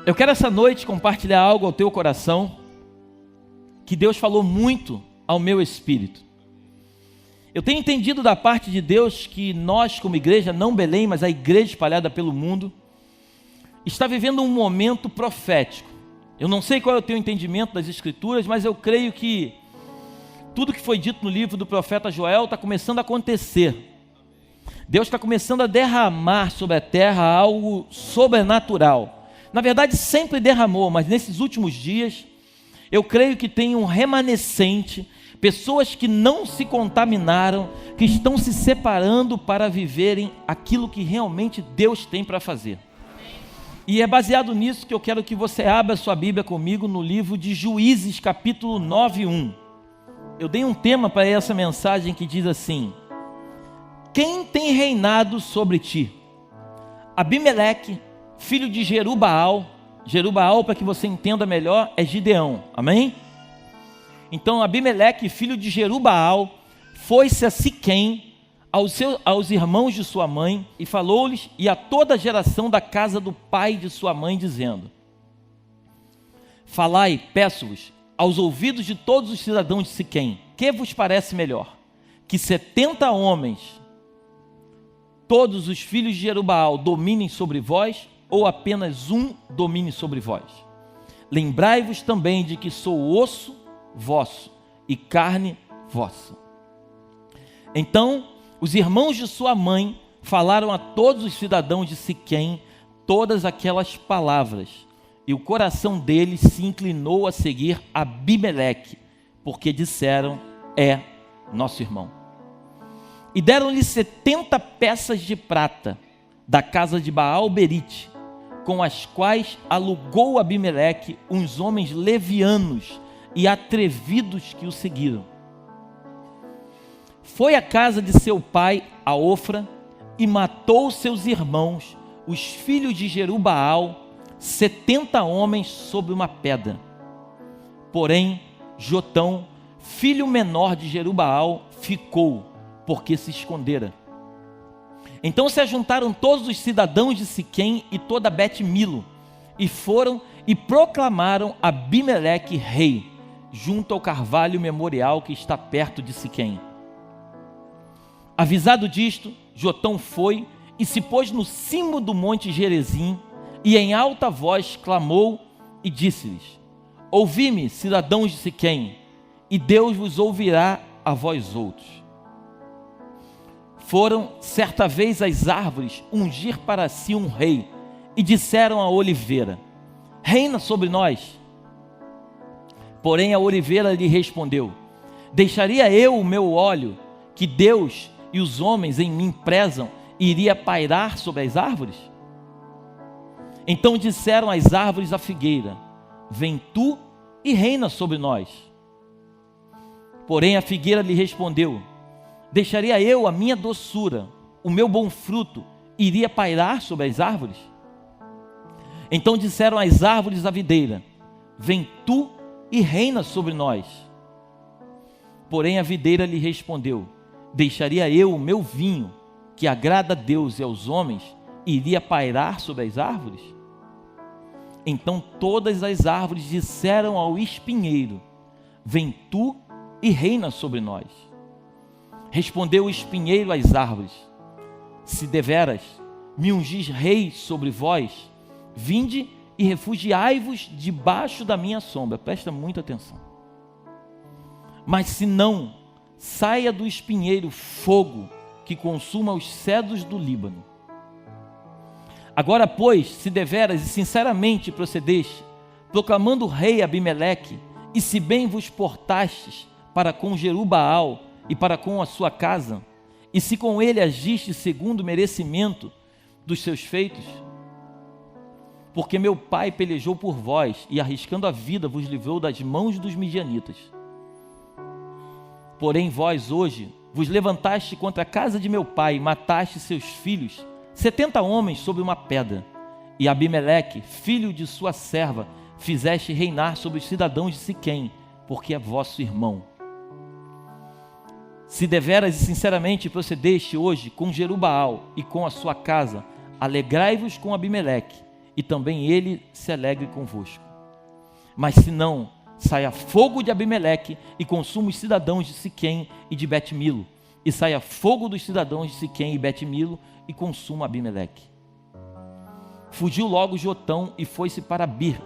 Eu quero essa noite compartilhar algo ao teu coração, que Deus falou muito ao meu espírito. Eu tenho entendido da parte de Deus que nós, como igreja, não Belém, mas a igreja espalhada pelo mundo, está vivendo um momento profético. Eu não sei qual é o teu entendimento das Escrituras, mas eu creio que tudo que foi dito no livro do profeta Joel está começando a acontecer. Deus está começando a derramar sobre a terra algo sobrenatural. Na verdade, sempre derramou, mas nesses últimos dias, eu creio que tem um remanescente, pessoas que não se contaminaram, que estão se separando para viverem aquilo que realmente Deus tem para fazer. E é baseado nisso que eu quero que você abra sua Bíblia comigo no livro de Juízes, capítulo 9:1. Eu dei um tema para essa mensagem que diz assim: quem tem reinado sobre ti? Abimeleque, filho de Jerubaal. Jerubaal, para que você entenda melhor, é Gideão, amém? Então Abimeleque, filho de Jerubaal, foi-se a Siquém, aos irmãos de sua mãe, e falou-lhes e a toda a geração da casa do pai de sua mãe, dizendo: falai, peço-vos, aos ouvidos de todos os cidadãos de Siquém, que vos parece melhor? Que 70 homens, todos os filhos de Jerubaal, dominem sobre vós, ou apenas um domine sobre vós? Lembrai-vos também de que sou osso vosso e carne vossa. Então os irmãos de sua mãe falaram a todos os cidadãos de Siquém todas aquelas palavras, e o coração deles se inclinou a seguir Abimeleque, porque disseram: é nosso irmão. E deram-lhe 70 peças de prata da casa de Baal-Berite, com as quais alugou Abimeleque uns homens levianos e atrevidos que o seguiram. Foi à casa de seu pai, a Ofra, e matou seus irmãos, os filhos de Jerubaal, 70 homens sobre uma pedra. Porém, Jotão, filho menor de Jerubaal, ficou, porque se escondera. Então se ajuntaram todos os cidadãos de Siquém e toda Bet-Milo, e foram e proclamaram Abimeleque rei, junto ao carvalho memorial que está perto de Siquém. Avisado disto, Jotão foi e se pôs no cimo do monte Gerezim, e em alta voz clamou e disse-lhes: ouvi-me, cidadãos de Siquém, e Deus vos ouvirá a vós outros. Foram certa vez as árvores ungir para si um rei, e disseram à oliveira: reina sobre nós. Porém a oliveira lhe respondeu: deixaria eu o meu óleo, que Deus e os homens em mim prezam, e iria pairar sobre as árvores? Então disseram as árvores à figueira: vem tu e reina sobre nós. Porém a figueira lhe respondeu: deixaria eu a minha doçura, o meu bom fruto, iria pairar sobre as árvores? Então disseram as árvores à videira: vem tu e reina sobre nós. Porém a videira lhe respondeu: deixaria eu o meu vinho, que agrada a Deus e aos homens, iria pairar sobre as árvores? Então todas as árvores disseram ao espinheiro: vem tu e reina sobre nós. Respondeu o espinheiro às árvores: se deveras me ungis rei sobre vós, vinde e refugiai-vos debaixo da minha sombra. Presta muita atenção. Mas se não, saia do espinheiro fogo que consuma os cedros do Líbano. Agora, pois, se deveras e sinceramente procedeste, proclamando o rei Abimeleque, e se bem vos portastes para com Jerubaal e para com a sua casa, e se com ele agiste segundo o merecimento dos seus feitos, porque meu pai pelejou por vós, e arriscando a vida vos livrou das mãos dos midianitas. Porém vós hoje vos levantaste contra a casa de meu pai, e mataste seus filhos, 70 homens sobre uma pedra, e Abimeleque, filho de sua serva, fizeste reinar sobre os cidadãos de Siquém, porque é vosso irmão. Se deveras e sinceramente procedeste hoje com Jerubaal e com a sua casa, alegrai-vos com Abimeleque, e também ele se alegre convosco. Mas se não, saia fogo de Abimeleque e consuma os cidadãos de Siquém e de Bet-Milo, e saia fogo dos cidadãos de Siquém e Bet-Milo e consuma Abimeleque. Fugiu logo Jotão e foi-se para Bir,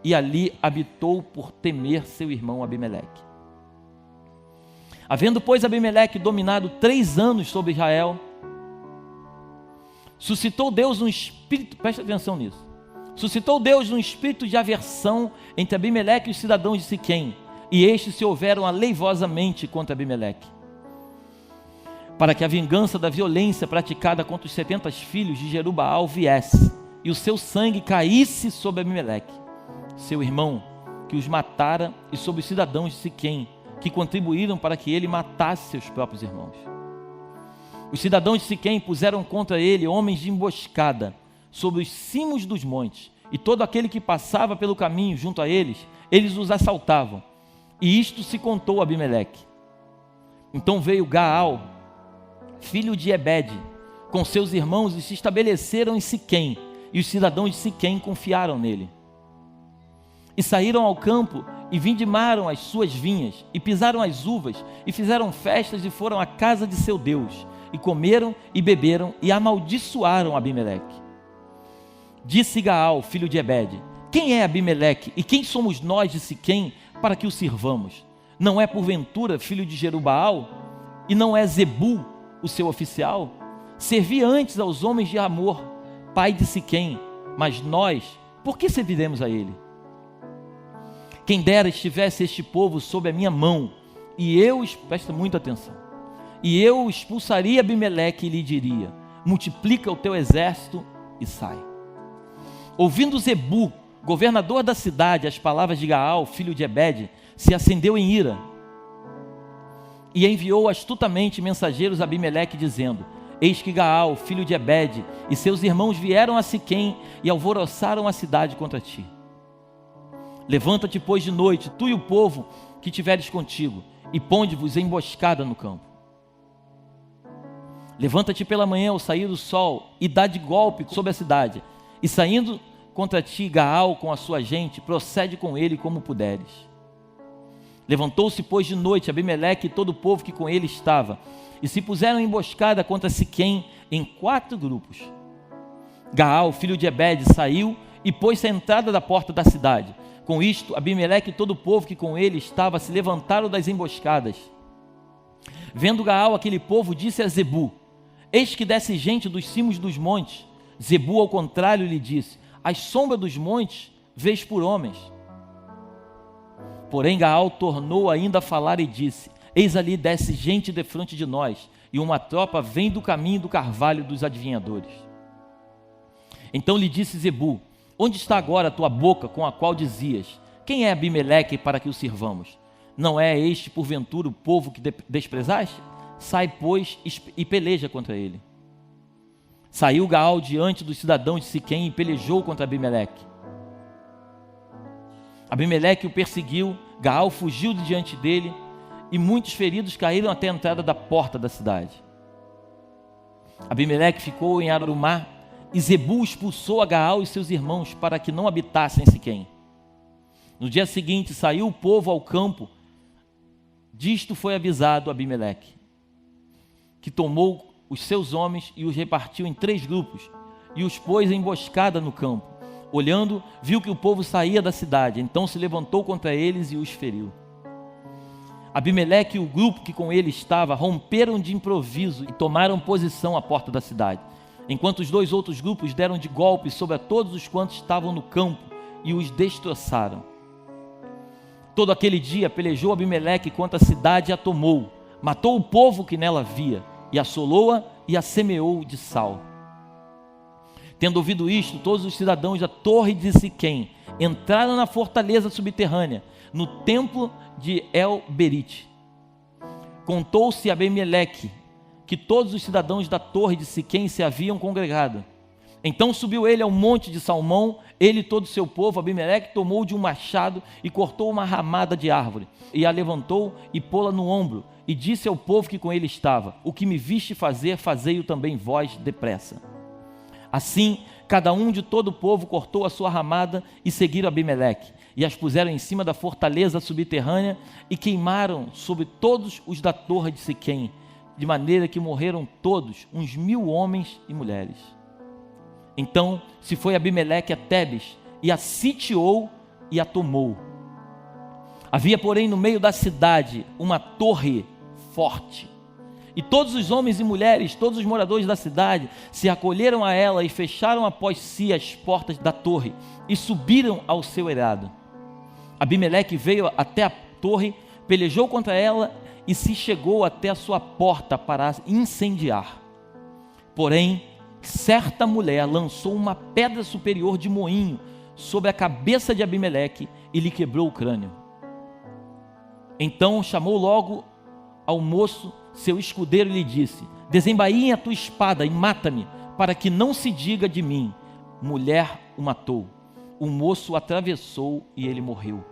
e ali habitou por temer seu irmão Abimeleque. Havendo, pois, Abimeleque dominado 3 anos sobre Israel, suscitou Deus um espírito, presta atenção nisso, suscitou Deus um espírito de aversão entre Abimeleque e os cidadãos de Siquém, e estes se houveram aleivosamente contra Abimeleque, para que a vingança da violência praticada contra os 70 filhos de Jerubaal viesse, e o seu sangue caísse sobre Abimeleque, seu irmão, que os matara, e sobre os cidadãos de Siquém, que contribuíram para que ele matasse seus próprios irmãos. Os cidadãos de Siquém puseram contra ele homens de emboscada sobre os cimos dos montes, e todo aquele que passava pelo caminho junto a eles, eles os assaltavam. E isto se contou a Abimeleque. Então veio Gaal, filho de Ebede, com seus irmãos, e se estabeleceram em Siquém, e os cidadãos de Siquém confiaram nele. E saíram ao campo, e vindimaram as suas vinhas, e pisaram as uvas, e fizeram festas, e foram à casa de seu Deus, e comeram e beberam, e amaldiçoaram Abimeleque. Disse Gaal, filho de Ebede: quem é Abimeleque, e quem somos nós de Siquém, para que o sirvamos? Não é porventura filho de Jerubaal? E não é Zebu o seu oficial? Servi antes aos homens de Amor, pai de Siquém, mas nós, por que serviremos a ele? Quem dera estivesse este povo sob a minha mão, e eu, presta muita atenção, e eu expulsaria Abimeleque e lhe diria: multiplica o teu exército e sai. Ouvindo Zebu, governador da cidade, as palavras de Gaal, filho de Ebede, se acendeu em ira, e enviou astutamente mensageiros a Abimeleque, dizendo: eis que Gaal, filho de Ebede, e seus irmãos vieram a Siquém e alvoroçaram a cidade contra ti. Levanta-te, pois, de noite, tu e o povo que tiveres contigo, e ponde-vos emboscada no campo. Levanta-te pela manhã ao sair do sol, e dá de golpe sobre a cidade, e saindo contra ti Gaal com a sua gente, procede com ele como puderes. Levantou-se, pois, de noite Abimeleque e todo o povo que com ele estava, e se puseram emboscada contra Siquém em 4 grupos. Gaal, filho de Ebede, saiu e pôs-se à entrada da porta da cidade. Com isto, Abimeleque e todo o povo que com ele estava se levantaram das emboscadas. Vendo Gaal aquele povo, disse a Zebu: eis que desce gente dos cimos dos montes. Zebu, ao contrário, lhe disse: as sombras dos montes vês por homens. Porém Gaal tornou ainda a falar e disse: eis ali desce gente defronte de nós, e uma tropa vem do caminho do carvalho dos adivinhadores. Então lhe disse Zebu: onde está agora a tua boca com a qual dizias: quem é Abimeleque para que o sirvamos? Não é este porventura o povo que desprezaste? Sai, pois, e peleja contra ele. Saiu Gaal diante dos cidadãos de Siquém e pelejou contra Abimeleque. Abimeleque o perseguiu, Gaal fugiu de diante dele, e muitos feridos caíram até a entrada da porta da cidade. Abimeleque ficou em Arumá, e Zebu expulsou a Gaal e seus irmãos para que não habitassem em Siquém. No dia seguinte saiu o povo ao campo. Disto foi avisado Abimeleque, que tomou os seus homens e os repartiu em 3 grupos, e os pôs em emboscada no campo. Olhando, viu que o povo saía da cidade, então se levantou contra eles e os feriu. Abimeleque e o grupo que com ele estava romperam de improviso e tomaram posição à porta da cidade, enquanto os 2 outros grupos deram de golpe sobre todos os quantos estavam no campo e os destroçaram. Todo aquele dia pelejou Abimeleque contra a cidade e a tomou, matou o povo que nela havia, e assolou-a e a semeou de sal. Tendo ouvido isto, todos os cidadãos da torre de Siquém entraram na fortaleza subterrânea, no templo de El-Berite. Contou-se a Abimeleque que todos os cidadãos da torre de Siquém se haviam congregado. Então subiu ele ao monte de Salmão, ele e todo o seu povo. Abimeleque tomou de um machado e cortou uma ramada de árvore, e a levantou e pô-la no ombro, e disse ao povo que com ele estava: o que me viste fazer, fazei-o também vós depressa. Assim Cada um de todo o povo cortou a sua ramada e seguiram Abimeleque, e as puseram em cima da fortaleza subterrânea e queimaram sobre todos os da torre de Siquém, de maneira que morreram todos, uns 1000 homens e mulheres. Então se foi Abimeleque a Tebes e a sitiou e a tomou. Havia, porém, no meio da cidade uma torre forte, e todos os homens e mulheres, todos os moradores da cidade, se acolheram a ela e fecharam após si as portas da torre e subiram ao seu eirado. Abimeleque veio até a torre, pelejou contra ela e se chegou até a sua porta para incendiar. Porém, certa mulher lançou uma pedra superior de moinho sobre a cabeça de Abimeleque e lhe quebrou o crânio. Então chamou logo ao moço, seu escudeiro, e lhe disse: desembainha a tua espada e mata-me, para que não se diga de mim, mulher o matou. O moço o atravessou e ele morreu.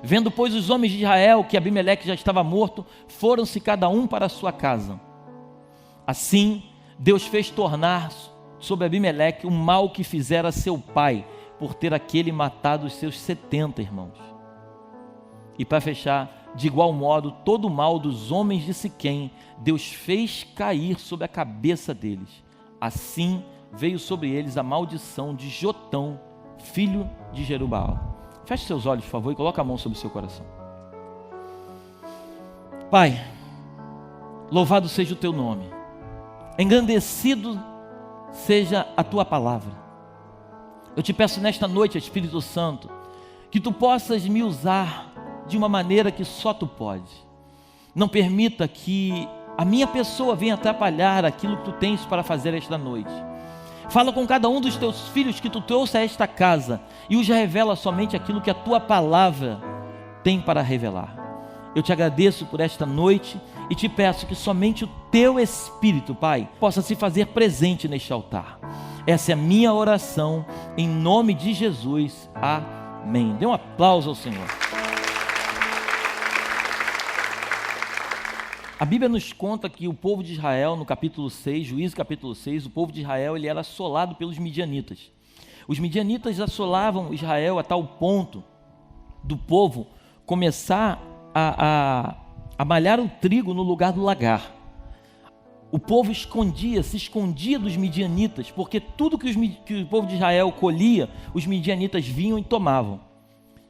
Vendo, pois, os homens de Israel que Abimeleque já estava morto, foram-se cada um para a sua casa. Assim, Deus fez tornar sobre Abimeleque o mal que fizera seu pai, por ter aquele matado os seus 70 irmãos. E para fechar, de igual modo, todo o mal dos homens de Siquém, Deus fez cair sobre a cabeça deles. Assim veio sobre eles a maldição de Jotão, filho de Jerubaal. Feche seus olhos, por favor, e coloque a mão sobre o seu coração. Pai, louvado seja o teu nome, engrandecido seja a tua palavra. Eu te peço nesta noite, Espírito Santo, que tu possas me usar de uma maneira que só tu pode. Não permita que a minha pessoa venha atrapalhar aquilo que tu tens para fazer esta noite. Fala com cada um dos teus filhos que tu trouxe a esta casa e os revela somente aquilo que a tua palavra tem para revelar. Eu te agradeço por esta noite e te peço que somente o teu Espírito, Pai, possa se fazer presente neste altar. Essa é a minha oração, em nome de Jesus. Amém. Dê um aplauso ao Senhor. A Bíblia nos conta que o povo de Israel, no capítulo 6, Juízes capítulo 6, o povo de Israel ele era assolado pelos midianitas. Os midianitas assolavam Israel a tal ponto do povo começar a malhar o trigo no lugar do lagar. O povo se escondia dos midianitas, porque tudo que o povo de Israel colhia, os midianitas vinham e tomavam.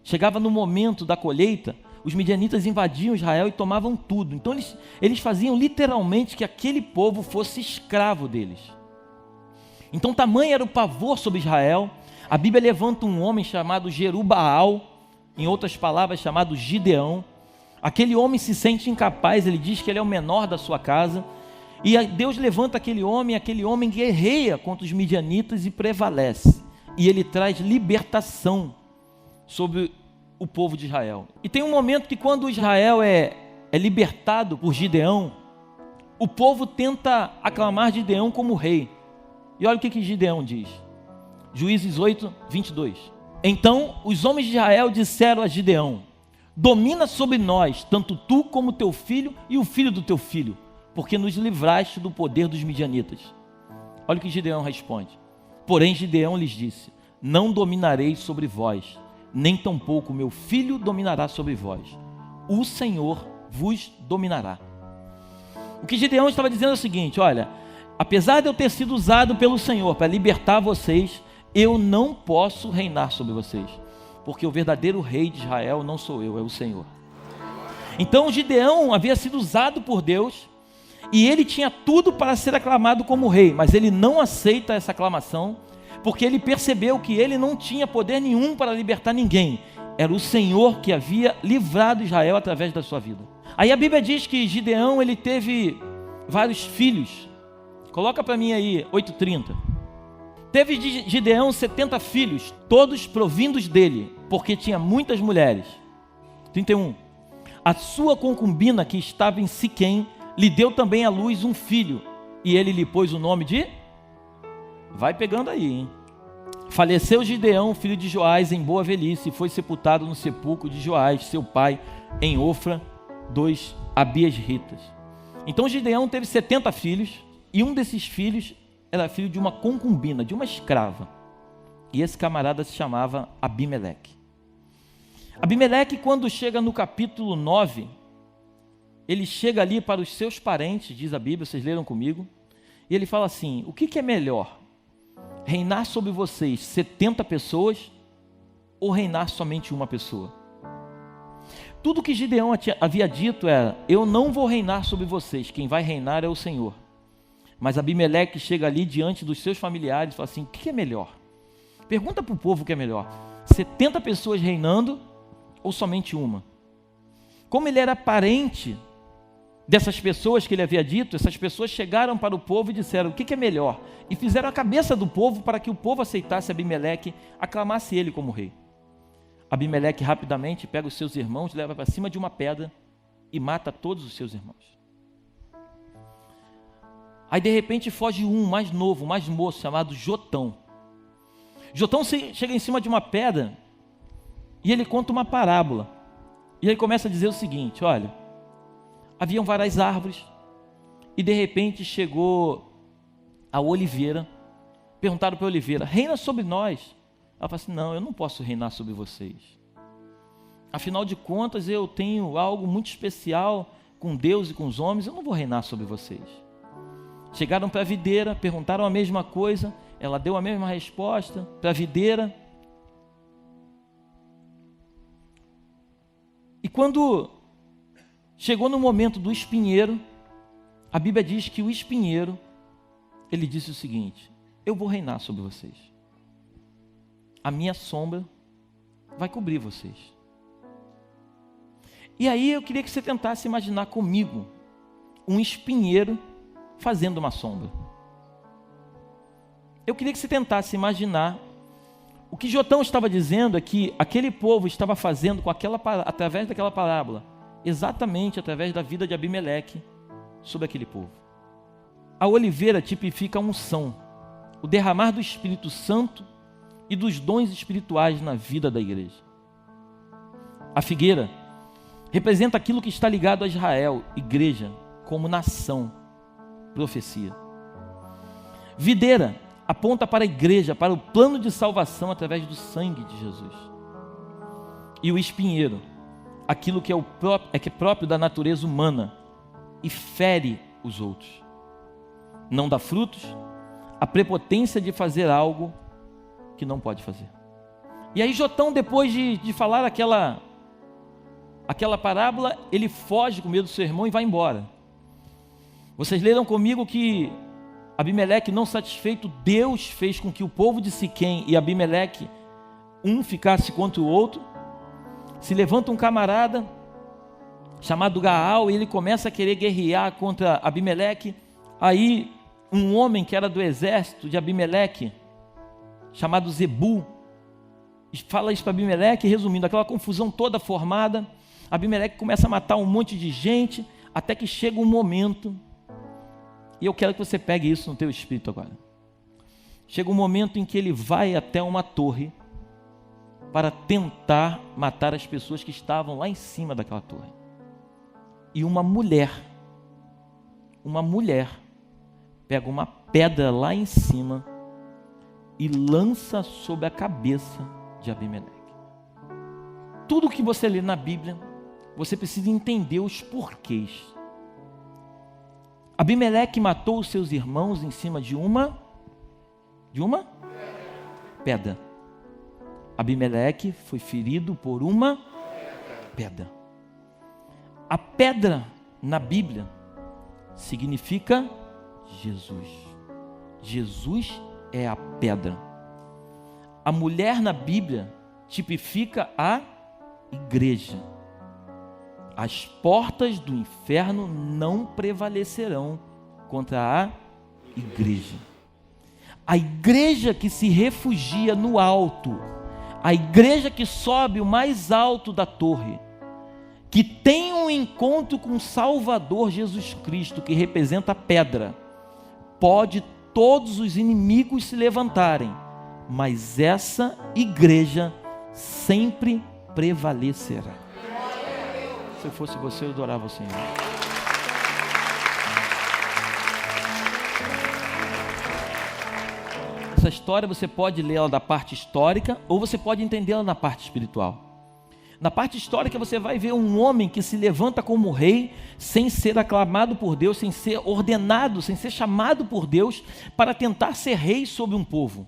Chegava no momento da colheita, os midianitas invadiam Israel e tomavam tudo. Então eles faziam literalmente que aquele povo fosse escravo deles. Então tamanho era o pavor sobre Israel. A Bíblia levanta um homem chamado Jerubaal, em outras palavras chamado Gideão. Aquele homem se sente incapaz, ele diz que ele é o menor da sua casa. E Deus levanta aquele homem guerreia contra os midianitas e prevalece. E ele traz libertação sobre o povo de Israel. E tem um momento que quando Israel é libertado por Gideão, o povo tenta aclamar Gideão como rei. E olha o que Gideão diz. Juízes 8, 22. Então os homens de Israel disseram a Gideão: domina sobre nós, tanto tu como teu filho e o filho do teu filho, porque nos livraste do poder dos midianitas. Olha o que Gideão responde. Porém Gideão lhes disse: não dominarei sobre vós, nem tampouco meu filho dominará sobre vós. O Senhor vos dominará. O que Gideão estava dizendo é o seguinte: olha, apesar de eu ter sido usado pelo Senhor para libertar vocês, eu não posso reinar sobre vocês, porque o verdadeiro rei de Israel não sou eu, é o Senhor. Então Gideão havia sido usado por Deus, e ele tinha tudo para ser aclamado como rei, mas ele não aceita essa aclamação, porque ele percebeu que ele não tinha poder nenhum para libertar ninguém. Era o Senhor que havia livrado Israel através da sua vida. Aí a Bíblia diz que Gideão ele teve vários filhos. Coloca para mim aí, 8:30. Teve Gideão 70 filhos, todos provindos dele, porque tinha muitas mulheres. 31. A sua concubina que estava em Siquém lhe deu também à luz um filho, e ele lhe pôs o nome de... Vai pegando aí, hein? Faleceu Gideão, filho de Joás, em boa velhice, e foi sepultado no sepulcro de Joás, seu pai, em Ofra, 2 Abias Ritas. Então Gideão teve 70 filhos, e um desses filhos era filho de uma concubina, de uma escrava. E esse camarada se chamava Abimeleque. Abimeleque, quando chega no capítulo 9, ele chega ali para os seus parentes, diz a Bíblia, vocês leram comigo, e ele fala assim: o que é melhor? Reinar sobre vocês 70 pessoas ou reinar somente uma pessoa? Tudo que Gideão havia dito era: eu não vou reinar sobre vocês, quem vai reinar é o Senhor. Mas Abimeleque chega ali diante dos seus familiares e fala assim: o que é melhor? Pergunta para o povo o que é melhor: 70 pessoas reinando ou somente uma? Como ele era parente dessas pessoas que ele havia dito, essas pessoas chegaram para o povo e disseram: o que é melhor? E fizeram a cabeça do povo para que o povo aceitasse Abimeleque, aclamasse ele como rei. Abimeleque rapidamente pega os seus irmãos, leva para cima de uma pedra e mata todos os seus irmãos. Aí de repente foge um mais novo, mais moço, chamado Jotão. Jotão chega em cima de uma pedra e ele conta uma parábola. E ele começa a dizer o seguinte: olha, haviam várias árvores e de repente chegou a oliveira. Perguntaram para a oliveira: reina sobre nós. Ela fala assim: não, eu não posso reinar sobre vocês. Afinal de contas, eu tenho algo muito especial com Deus e com os homens, eu não vou reinar sobre vocês. Chegaram para a videira, perguntaram a mesma coisa, ela deu a mesma resposta para a videira. E quando chegou no momento do espinheiro, a Bíblia diz que o espinheiro, ele disse o seguinte: eu vou reinar sobre vocês. A minha sombra vai cobrir vocês. E aí eu queria que você tentasse imaginar comigo um espinheiro fazendo uma sombra. Eu queria que você tentasse imaginar o que Jotão estava dizendo é que aquele povo estava fazendo através daquela parábola, exatamente através da vida de Abimeleque sobre aquele povo. A oliveira tipifica a unção, o derramar do Espírito Santo e dos dons espirituais na vida da igreja. A figueira representa aquilo que está ligado a Israel, igreja, como nação, profecia. Videira aponta para a igreja, para o plano de salvação através do sangue de Jesus. E o espinheiro, aquilo que é próprio da natureza humana e fere os outros. Não dá frutos, a prepotência de fazer algo que não pode fazer. E aí Jotão, depois de falar aquela parábola, ele foge com medo do seu irmão e vai embora. Vocês leram comigo que Abimeleque, não satisfeito, Deus fez com que o povo de Siquém e Abimeleque, um ficasse contra o outro. Se levanta um camarada chamado Gaal e ele começa a querer guerrear contra Abimeleque. Aí um homem que era do exército de Abimeleque, chamado Zebul, fala isso para Abimeleque, resumindo, aquela confusão toda formada, Abimeleque começa a matar um monte de gente, até que chega um momento, e eu quero que você pegue isso no teu espírito agora. Chega um momento em que ele vai até uma torre para tentar matar as pessoas que estavam lá em cima daquela torre. E uma mulher pega uma pedra lá em cima e lança sobre a cabeça de Abimeleque. Tudo que você lê na Bíblia, você precisa entender os porquês. Abimeleque matou os seus irmãos em cima de uma pedra. Abimeleque foi ferido por uma pedra. A pedra na Bíblia significa Jesus. Jesus é a pedra. A mulher na Bíblia tipifica a igreja. As portas do inferno não prevalecerão contra a igreja. A igreja que se refugia no alto, a igreja que sobe o mais alto da torre, que tem um encontro com o Salvador Jesus Cristo, que representa a pedra, pode todos os inimigos se levantarem, mas essa igreja sempre prevalecerá. Se eu fosse você, eu adorava o Senhor. essa história, você pode ler ela da parte histórica ou você pode entendê-la na parte espiritual. Na parte histórica você vai ver um homem que se levanta como rei, sem ser aclamado por Deus, sem ser ordenado, sem ser chamado por Deus, para tentar ser rei sobre um povo.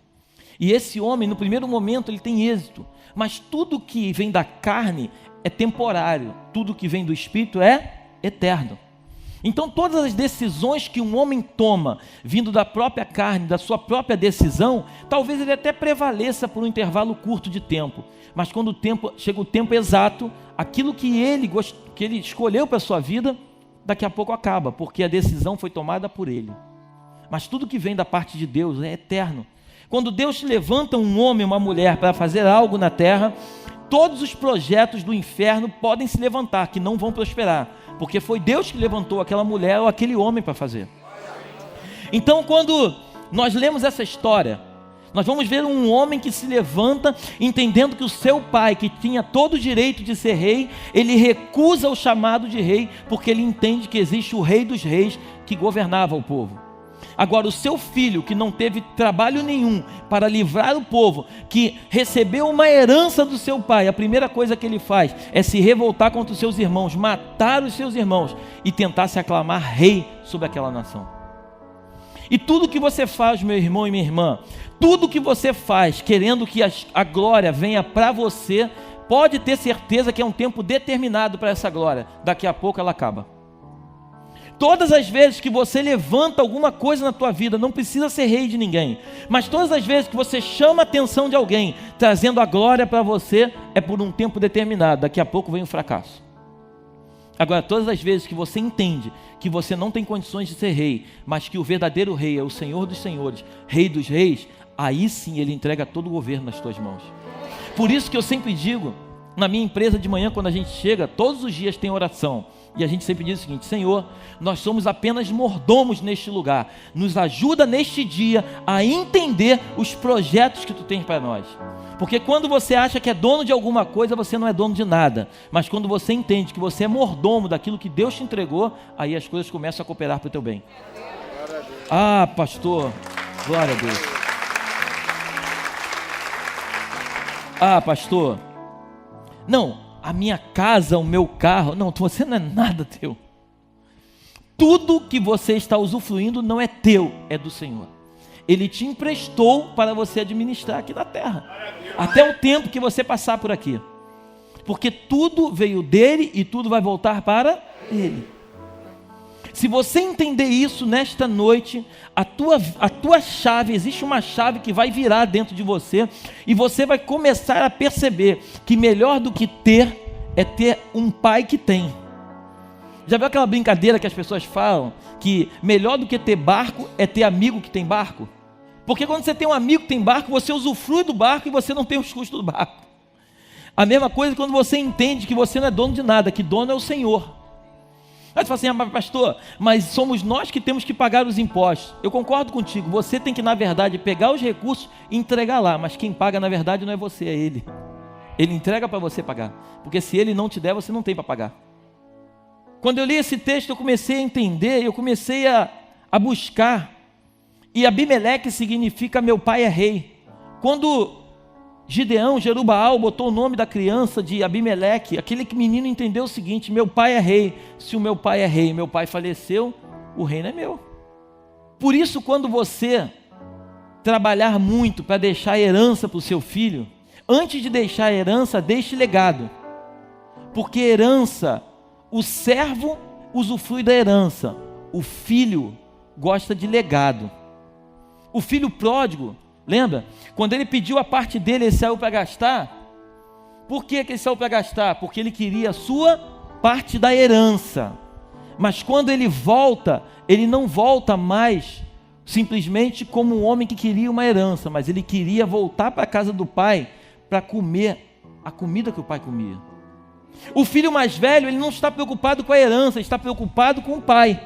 E esse homem, no primeiro momento, ele tem êxito, mas tudo que vem da carne é temporário, tudo que vem do Espírito é eterno. Então todas as decisões que um homem toma, vindo da própria carne, da sua própria decisão, talvez ele até prevaleça por um intervalo curto de tempo, mas quando chega o tempo exato, aquilo que ele escolheu para a sua vida, daqui a pouco acaba, porque a decisão foi tomada por ele. Mas tudo que vem da parte de Deus é eterno. Quando Deus levanta um homem ou uma mulher para fazer algo na terra, todos os projetos do inferno podem se levantar, que não vão prosperar, porque foi Deus que levantou aquela mulher ou aquele homem para fazer. Então, quando nós lemos essa história, nós vamos ver um homem que se levanta, entendendo que o seu pai, que tinha todo o direito de ser rei, ele recusa o chamado de rei, porque ele entende que existe o rei dos reis que governava o povo. Agora, o seu filho, que não teve trabalho nenhum para livrar o povo, que recebeu uma herança do seu pai, a primeira coisa que ele faz é se revoltar contra os seus irmãos, matar os seus irmãos e tentar se aclamar rei sobre aquela nação. E tudo que você faz, meu irmão e minha irmã, tudo que você faz querendo que a glória venha para você, pode ter certeza que é um tempo determinado para essa glória, daqui a pouco ela acaba. Todas as vezes que você levanta alguma coisa na tua vida, não precisa ser rei de ninguém, mas todas as vezes que você chama a atenção de alguém, trazendo a glória para você, é por um tempo determinado, daqui a pouco vem o fracasso. Agora, todas as vezes que você entende que você não tem condições de ser rei, mas que o verdadeiro rei é o Senhor dos senhores, Rei dos reis, aí sim ele entrega todo o governo nas tuas mãos. Por isso que eu sempre digo, na minha empresa de manhã, quando a gente chega, todos os dias tem oração. E a gente sempre diz o seguinte: Senhor, nós somos apenas mordomos neste lugar. Nos ajuda neste dia a entender os projetos que Tu tens para nós. Porque quando você acha que é dono de alguma coisa, você não é dono de nada. Mas quando você entende que você é mordomo daquilo que Deus te entregou, aí as coisas começam a cooperar para o teu bem. Ah, pastor, glória a Deus. Ah, pastor, não, a minha casa, o meu carro, não, você não é nada teu. Tudo que você está usufruindo não é teu, é do Senhor. Ele te emprestou para você administrar aqui na terra, até o tempo que você passar por aqui, porque tudo veio dele e tudo vai voltar para ele. Se você entender isso nesta noite, a tua chave, existe uma chave que vai virar dentro de você, e você vai começar a perceber que melhor do que ter, é ter um pai que tem. Já viu aquela brincadeira que as pessoas falam, que melhor do que ter barco, é ter amigo que tem barco? Porque quando você tem um amigo que tem barco, você usufrui do barco e você não tem os custos do barco. A mesma coisa quando você entende que você não é dono de nada, que dono é o Senhor. Aí você fala assim: ah, pastor, mas somos nós que temos que pagar os impostos. Eu concordo contigo, você tem que na verdade pegar os recursos e entregar lá, mas quem paga na verdade não é você, é Ele. Ele entrega para você pagar, porque se Ele não te der, você não tem para pagar. Quando eu li esse texto, eu comecei a entender, eu comecei a buscar, e Abimeleque significa meu pai é rei. Quando Gideão, Jerubaal, botou o nome da criança de Abimeleque, aquele menino entendeu o seguinte: meu pai é rei. Se o meu pai é rei, meu pai faleceu, o reino é meu. Por isso, quando você trabalhar muito para deixar herança para o seu filho, antes de deixar herança, deixe legado. Porque herança, o servo usufrui da herança, o filho gosta de legado. O filho pródigo, lembra? Quando ele pediu a parte dele, ele saiu para gastar. Por que ele saiu para gastar? Porque ele queria a sua parte da herança. Mas quando ele volta, ele não volta mais simplesmente como um homem que queria uma herança, mas ele queria voltar para a casa do pai para comer a comida que o pai comia. O filho mais velho, ele não está preocupado com a herança, ele está preocupado com o pai.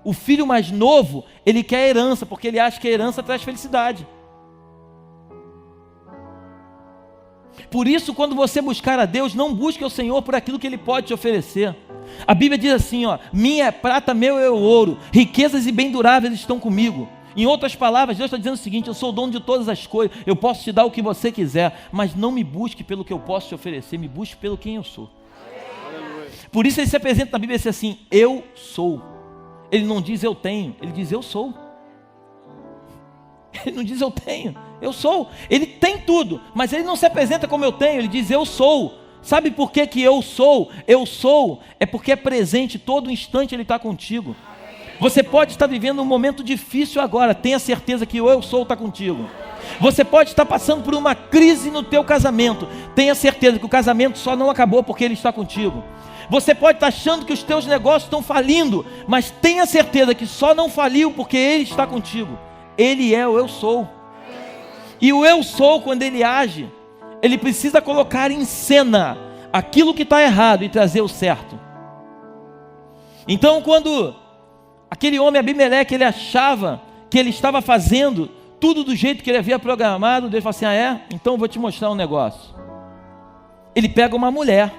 O filho mais novo, ele quer a herança, porque ele acha que a herança traz felicidade. Por isso, quando você buscar a Deus, não busque o Senhor por aquilo que Ele pode te oferecer. A Bíblia diz assim, ó: minha é prata, meu é o ouro, riquezas e bem duráveis estão comigo. Em outras palavras, Deus está dizendo o seguinte: eu sou o dono de todas as coisas, eu posso te dar o que você quiser, mas não me busque pelo que eu posso te oferecer, me busque pelo quem eu sou. Por isso ele se apresenta na Bíblia e diz assim: eu sou. Ele não diz eu tenho, ele diz eu sou. Ele não diz eu tenho, eu sou. Ele tem tudo, mas ele não se apresenta como eu tenho, ele diz eu sou. Sabe por que que eu sou? Eu sou é porque é presente, todo instante ele está contigo. Você pode estar vivendo um momento difícil agora, tenha certeza que o eu sou está contigo. Você pode estar passando por uma crise no teu casamento, tenha certeza que o casamento só não acabou porque ele está contigo. Você pode estar achando que os teus negócios estão falindo, mas tenha certeza que só não faliu porque ele está contigo. Ele é o eu sou. E o eu sou, quando ele age, ele precisa colocar em cena aquilo que está errado e trazer o certo. Então, quando aquele homem Abimeleque, ele achava que ele estava fazendo tudo do jeito que ele havia programado, Deus fala assim: ah é? Então eu vou te mostrar um negócio. Ele pega uma mulher,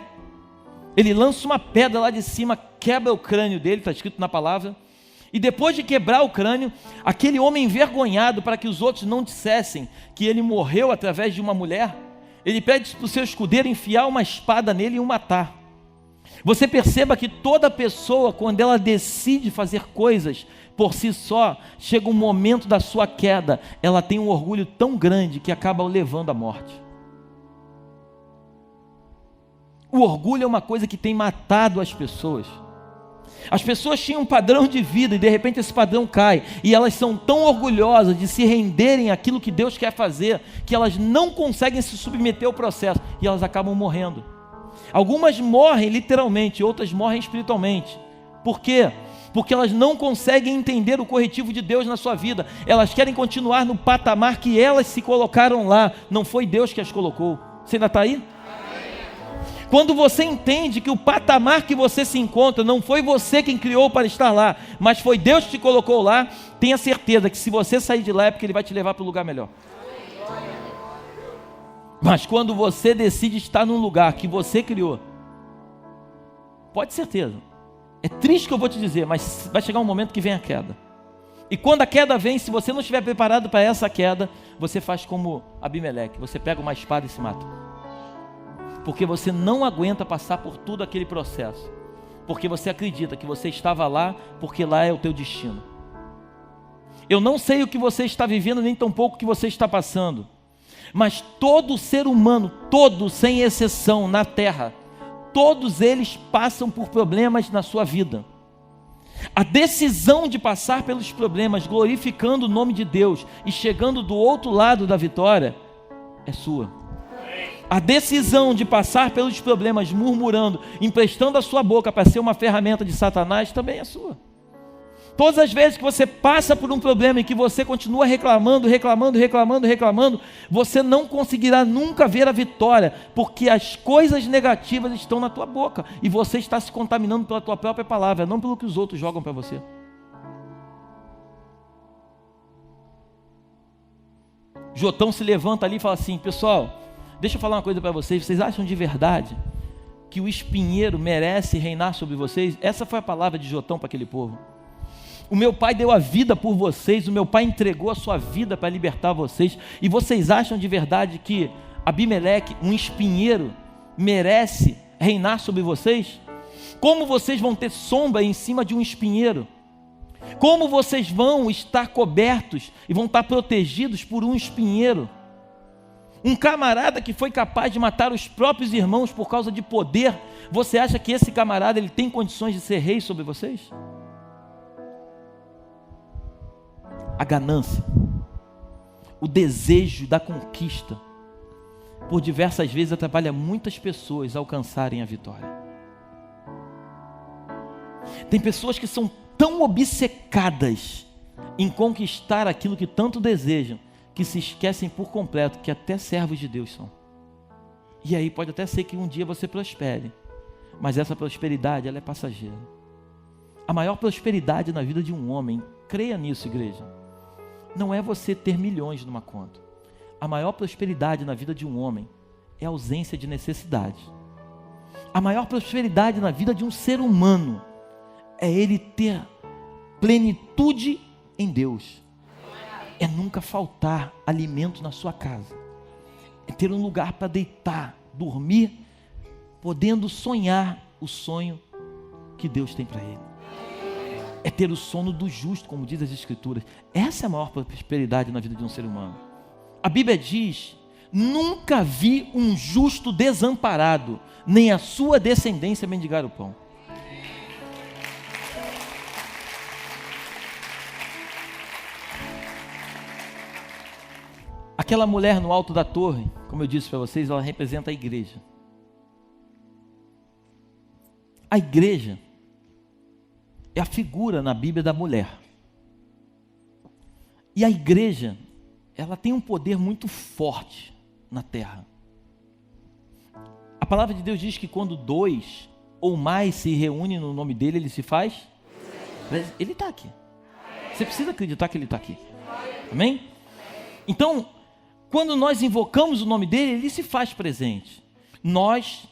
ele lança uma pedra lá de cima, quebra o crânio dele, está escrito na palavra, e depois de quebrar o crânio, aquele homem envergonhado, para que os outros não dissessem que ele morreu através de uma mulher, ele pede para o seu escudeiro enfiar uma espada nele e o matar. Você perceba que toda pessoa, quando ela decide fazer coisas por si só, chega um momento da sua queda, ela tem um orgulho tão grande que acaba o levando à morte. O orgulho é uma coisa que tem matado as pessoas. As pessoas tinham um padrão de vida e de repente esse padrão cai, e elas são tão orgulhosas de se renderem àquilo que Deus quer fazer, que elas não conseguem se submeter ao processo, e elas acabam morrendo. Algumas morrem literalmente, outras morrem espiritualmente. Por quê? Porque elas não conseguem entender o corretivo de Deus na sua vida. Elas querem continuar no patamar que elas se colocaram lá, não foi Deus que as colocou. Você ainda está aí? Quando você entende que o patamar que você se encontra não foi você quem criou para estar lá, mas foi Deus que te colocou lá, tenha certeza que se você sair de lá é porque Ele vai te levar para um lugar melhor. Mas quando você decide estar num lugar que você criou, pode ter certeza, é triste que eu vou te dizer, mas vai chegar um momento que vem a queda. E quando a queda vem, se você não estiver preparado para essa queda, você faz como Abimeleque, você pega uma espada e se mata. Porque você não aguenta passar por todo aquele processo, porque você acredita que você estava lá, porque lá é o teu destino. Eu não sei o que você está vivendo, nem tampouco o que você está passando, mas todo ser humano, todo sem exceção na terra, todos eles passam por problemas na sua vida. A decisão de passar pelos problemas, glorificando o nome de Deus e chegando do outro lado da vitória, é sua. A decisão de passar pelos problemas murmurando, emprestando a sua boca para ser uma ferramenta de Satanás, também é sua. Todas as vezes que você passa por um problema e que você continua reclamando, você não conseguirá nunca ver a vitória, porque as coisas negativas estão na tua boca e você está se contaminando pela tua própria palavra, não pelo que os outros jogam para você. Jotão se levanta ali e fala assim: pessoal, deixa eu falar uma coisa para vocês. Vocês acham de verdade que o espinheiro merece reinar sobre vocês? Essa foi a palavra de Jotão para aquele povo. O meu pai deu a vida por vocês, o meu pai entregou a sua vida para libertar vocês, e vocês acham de verdade que Abimeleque, um espinheiro, merece reinar sobre vocês? Como vocês vão ter sombra em cima de um espinheiro? Como vocês vão estar cobertos e vão estar protegidos por um espinheiro? Um camarada que foi capaz de matar os próprios irmãos por causa de poder, você acha que esse camarada ele tem condições de ser rei sobre vocês? A ganância, o desejo da conquista, por diversas vezes atrapalha muitas pessoas a alcançarem a vitória. Tem pessoas que são tão obcecadas em conquistar aquilo que tanto desejam, que se esquecem por completo que até servos de Deus são. E aí pode até ser que um dia você prospere, mas essa prosperidade ela é passageira. A maior prosperidade na vida de um homem, creia nisso, igreja, não é você ter milhões numa conta. A maior prosperidade na vida de um homem é a ausência de necessidade. A maior prosperidade na vida de um ser humano é ele ter plenitude em Deus. nunca faltar alimento na sua casa. É ter um lugar para deitar, dormir, podendo sonhar o sonho que Deus tem para ele. É ter o sono do justo, como diz as Escrituras. Essa é a maior prosperidade na vida de um ser humano. A Bíblia diz: nunca vi um justo desamparado, nem a sua descendência mendigar o pão. Aquela mulher no alto da torre, como eu disse para vocês, ela representa a igreja. A igreja é a figura na Bíblia da mulher. E a igreja, ela tem um poder muito forte na terra. A palavra de Deus diz que quando 2 ou mais se reúnem no nome dele, ele se faz? Ele está aqui. Você precisa acreditar que ele está aqui. Amém? Então, quando nós invocamos o nome dele, ele se faz presente. Nós,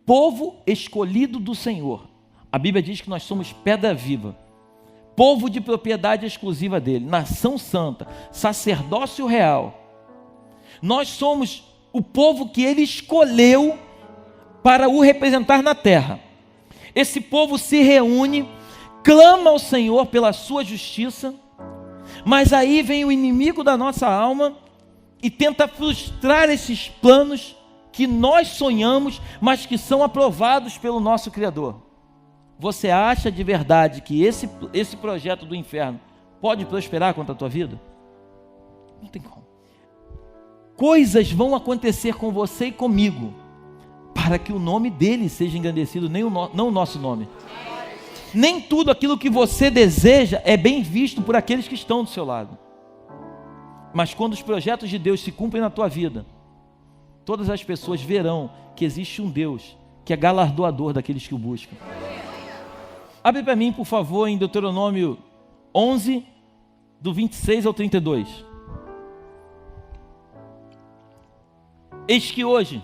povo escolhido do Senhor. A Bíblia diz que nós somos pedra viva, povo de propriedade exclusiva dele, nação santa, sacerdócio real. Nós somos o povo que ele escolheu para o representar na terra. Esse povo se reúne, clama ao Senhor pela sua justiça, mas aí vem o inimigo da nossa alma e tenta frustrar esses planos que nós sonhamos, mas que são aprovados pelo nosso Criador. Você acha de verdade que esse projeto do inferno pode prosperar contra a tua vida? Não tem como. Coisas vão acontecer com você e comigo, para que o nome dele seja engrandecido, não o nosso nome. Nem tudo aquilo que você deseja é bem visto por aqueles que estão do seu lado. Mas quando os projetos de Deus se cumprem na tua vida, todas as pessoas verão que existe um Deus que é galardoador daqueles que o buscam. Abre para mim, por favor, em Deuteronômio 11, do 26 ao 32. Eis que hoje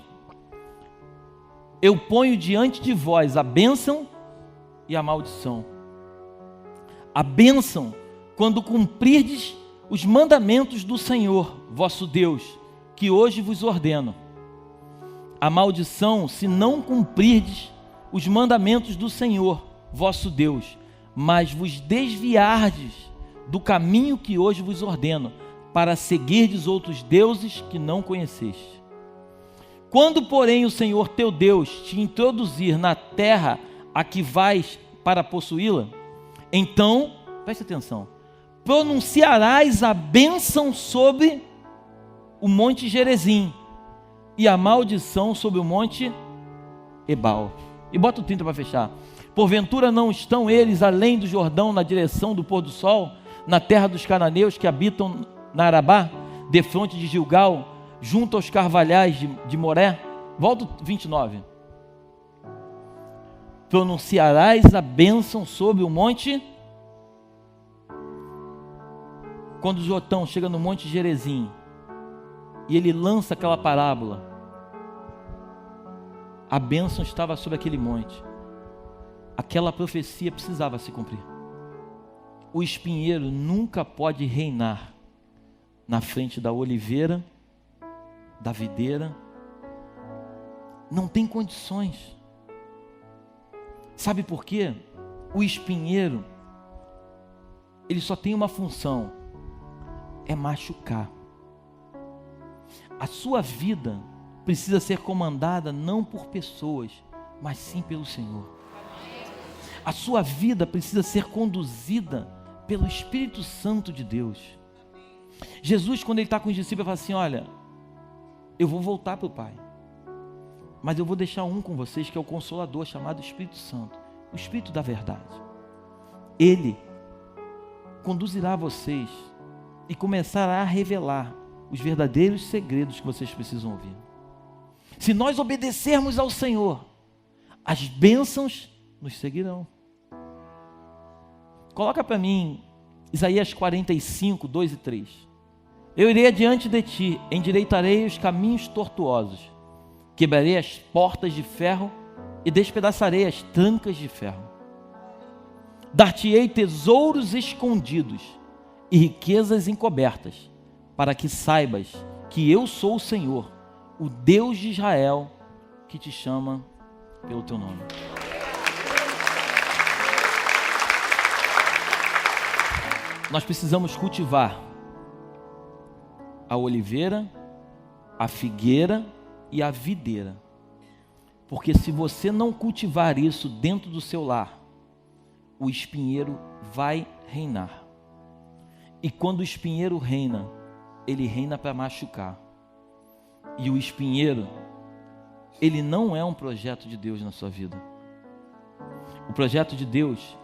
eu ponho diante de vós a bênção e a maldição. A bênção, quando cumprirdes os mandamentos do Senhor, vosso Deus, que hoje vos ordeno. A maldição, se não cumprirdes os mandamentos do Senhor, vosso Deus, mas vos desviardes do caminho que hoje vos ordeno, para seguirdes outros deuses que não conheceste. Quando, porém, o Senhor teu Deus te introduzir na terra a que vais para possuí-la, então, preste atenção, pronunciarás a bênção sobre o monte Gerizim e a maldição sobre o monte Ebal. E bota o 30 para fechar. Porventura não estão eles além do Jordão, na direção do pôr do sol, na terra dos cananeus que habitam na Arabá, defronte de Gilgal, junto aos carvalhais de Moré? Volta o 29. Pronunciarás a bênção sobre o monte. Quando o Jotão chega no monte Gerizim e ele lança aquela parábola, a bênção estava sobre aquele monte. Aquela profecia precisava se cumprir. O espinheiro nunca pode reinar na frente da oliveira, da videira. Não tem condições. Sabe por quê? O espinheiro, ele só tem uma função: é machucar. A sua vida precisa ser comandada não por pessoas, mas sim pelo Senhor. A sua vida precisa ser conduzida pelo Espírito Santo de Deus. Jesus, quando ele está com os discípulos, fala assim: olha, eu vou voltar para o Pai, mas eu vou deixar um com vocês, que é o Consolador, chamado Espírito Santo, o Espírito da verdade. Ele conduzirá vocês e começará a revelar os verdadeiros segredos que vocês precisam ouvir. Se nós obedecermos ao Senhor, as bênçãos nos seguirão. Coloca para mim Isaías 45, 2 e 3. Eu irei adiante de ti, endireitarei os caminhos tortuosos, quebrarei as portas de ferro e despedaçarei as trancas de ferro. Dar-te-ei tesouros escondidos e riquezas encobertas, para que saibas que eu sou o Senhor, o Deus de Israel, que te chama pelo teu nome. Nós precisamos cultivar a oliveira, a figueira e a videira. Porque se você não cultivar isso dentro do seu lar, o espinheiro vai reinar. E quando o espinheiro reina, ele reina para machucar. E o espinheiro, ele não é um projeto de Deus na sua vida. O projeto de Deus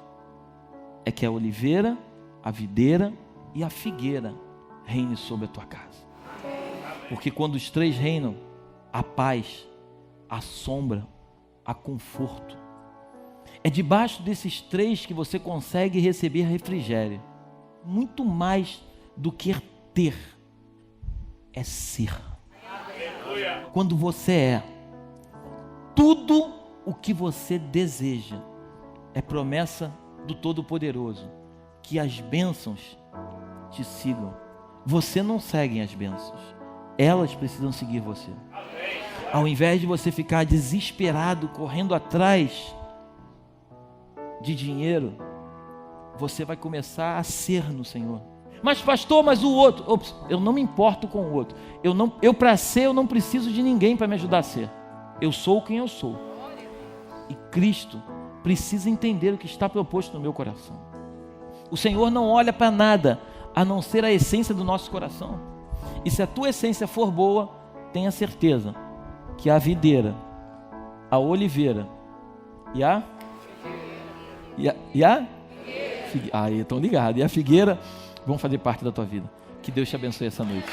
é que a oliveira, a videira e a figueira reine sobre a tua casa. Porque quando os três reinam, há paz, há sombra, há conforto. É debaixo desses três que você consegue receber refrigério. Muito mais do que ter, é ser. Quando você é, tudo o que você deseja é promessa do Todo-Poderoso, que as bênçãos te sigam. Você não segue as bênçãos, elas precisam seguir você. Ao invés de você ficar desesperado, correndo atrás de dinheiro, você vai começar a ser no Senhor. Mas pastor, mas o outro, eu não me importo com o outro. Eu para ser, eu não preciso de ninguém para me ajudar a ser. Eu sou quem eu sou. E Cristo precisa entender o que está proposto no meu coração. O Senhor não olha para nada a não ser a essência do nosso coração. E se a tua essência for boa, tenha certeza que a videira, a oliveira e a estão ligados. E a figueira vão fazer parte da tua vida. Que Deus te abençoe essa noite.